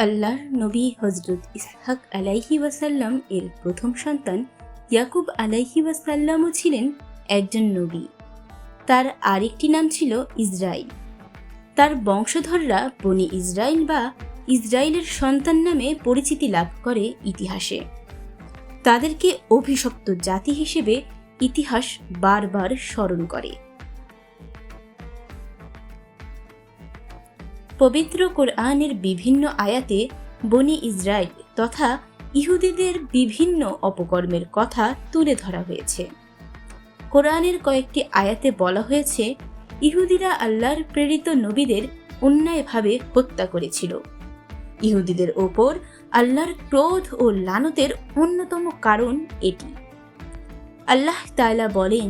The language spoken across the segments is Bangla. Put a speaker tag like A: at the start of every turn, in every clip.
A: আল্লাহর নবী হজরত ইসহাক আলাইহি ওয়াসাল্লাম এর প্রথম সন্তান ইয়াকুব আলাইহি ওয়াসাল্লামও ছিলেন একজন নবী। তার আরেকটি নাম ছিল ইসরাইল। তার বংশধররা বনি ইসরাইল বা ইসরাইলের সন্তান নামে পরিচিতি লাভ করে ইতিহাসে। তাদেরকে অভিশপ্ত জাতি হিসেবে ইতিহাস বারবার স্মরণ করে। পবিত্র কোরআনের বিভিন্ন আয়াতে বনি ইসরাইল তথা ইহুদিদের বিভিন্ন অপকর্মের কথা তুলে ধরা হয়েছে। কোরআনের কয়েকটি আয়াতে বলা হয়েছে, ইহুদিরা আল্লাহর প্রেরিত নবীদের অন্যায়ভাবে হত্যা করেছিল। ইহুদিদের ওপর আল্লাহর ক্রোধ ও লানতের অন্যতম কারণ এটি। আল্লাহ তাআলা বলেন,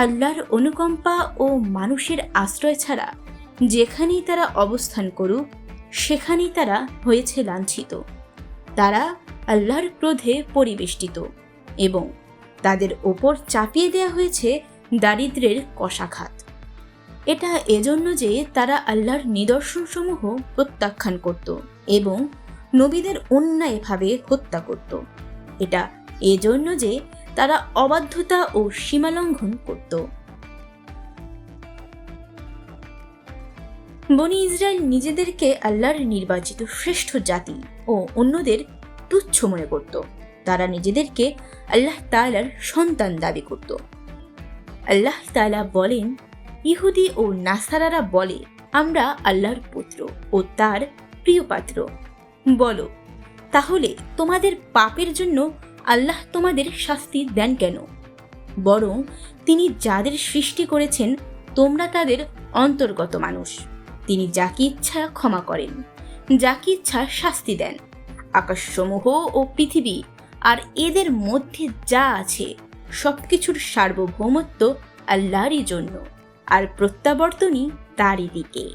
A: আল্লাহর অনুকম্পা ও মানুষের আশ্রয় ছাড়া যেখানেই তারা অবস্থান করুক সেখানেই তারা হয়েছে লাঞ্ছিত। তারা আল্লাহর ক্রোধে পরিবেষ্টিত এবং তাদের ওপর চাপিয়ে দেয়া হয়েছে দারিদ্র্যের কশাঘাত। এটা এজন্য যে তারা আল্লাহর নিদর্শনসমূহ প্রত্যাখ্যান করত এবং নবীদের অন্যায়ভাবে হত্যা করত। এটা এজন্য যে তারা অবাধ্যতা ও সীমালঙ্ঘন করত। বনি ইসরাইল নিজেদেরকে আল্লাহর নির্বাচিত শ্রেষ্ঠ জাতি ও অন্যদের তুচ্ছ মনে করত। তারা নিজেদেরকে আল্লাহ তাআলার সন্তান দাবি করত। আল্লাহ তাআলা বলেন, ইহুদি ও নাসারারা বলে, আমরা আল্লাহর পুত্র ও তার প্রিয় পাত্র। বলো, তাহলে তোমাদের পাপের জন্য আল্লাহ তোমাদের শাস্তি দেন কেন? বরং তিনি যাদের সৃষ্টি করেছেন তোমরা তাদের অন্তর্গত মানুষ। তিনি যাকে ইচ্ছা ক্ষমা করেন, যাকে ইচ্ছা শাস্তি দেন। আকাশসমূহ ও পৃথিবী আর এদের মধ্যে যা আছে সবকিছুর সার্বভৌমত্ব আল্লাহরই জন্য, আর প্রত্যাবর্তনই তারই দিকে।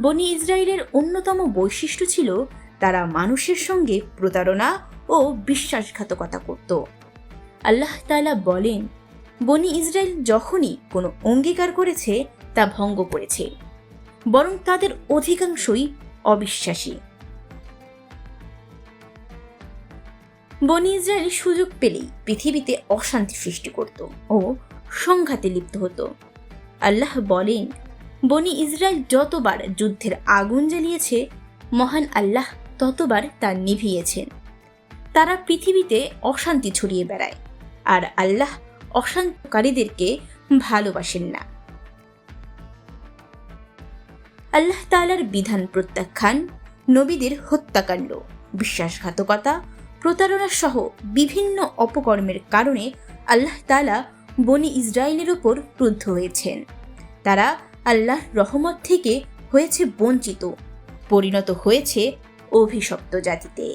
A: বনি ইসরাইলের অন্যতম বৈশিষ্ট্য ছিল তারা মানুষের সঙ্গে প্রতারণা ও বিশ্বাসঘাতকতা করত। আল্লাহ তাআলা বলেন, বনি ইসরাইল যখনই কোনো অঙ্গীকার করেছে তা ভঙ্গ করেছে, বরং তাদের অধিকাংশই অবিশ্বাসী। বনি ইসরাইল সুযোগ পেলেই পৃথিবীতে অশান্তি সৃষ্টি করত ও সংঘাতে লিপ্ত হতো। আল্লাহ বলেন, বনি ইসরাইল যতবার যুদ্ধের আগুন জ্বালিয়েছে মহান আল্লাহ ততবার তা নিভিয়েছেন। তারা পৃথিবীতে অশান্তি ছড়িয়ে বেড়ায়, আর আল্লাহ অশান্তকারীদেরকে ভালোবাসেন না। আল্লাহ তাআলার বিধান প্রত্যাখ্যান, নবীদের হত্যাকাণ্ড, বিশ্বাসঘাতকতা, প্রতারণা সহ বিভিন্ন অপকর্মের কারণে আল্লাহ তাআলা বনি ইসরাইলের ওপর ক্রুদ্ধ হয়েছেন। তারা আল্লাহর রহমত থেকে হয়েছে বঞ্চিত, পরিণত হয়েছে অভিশপ্ত জাতিতে।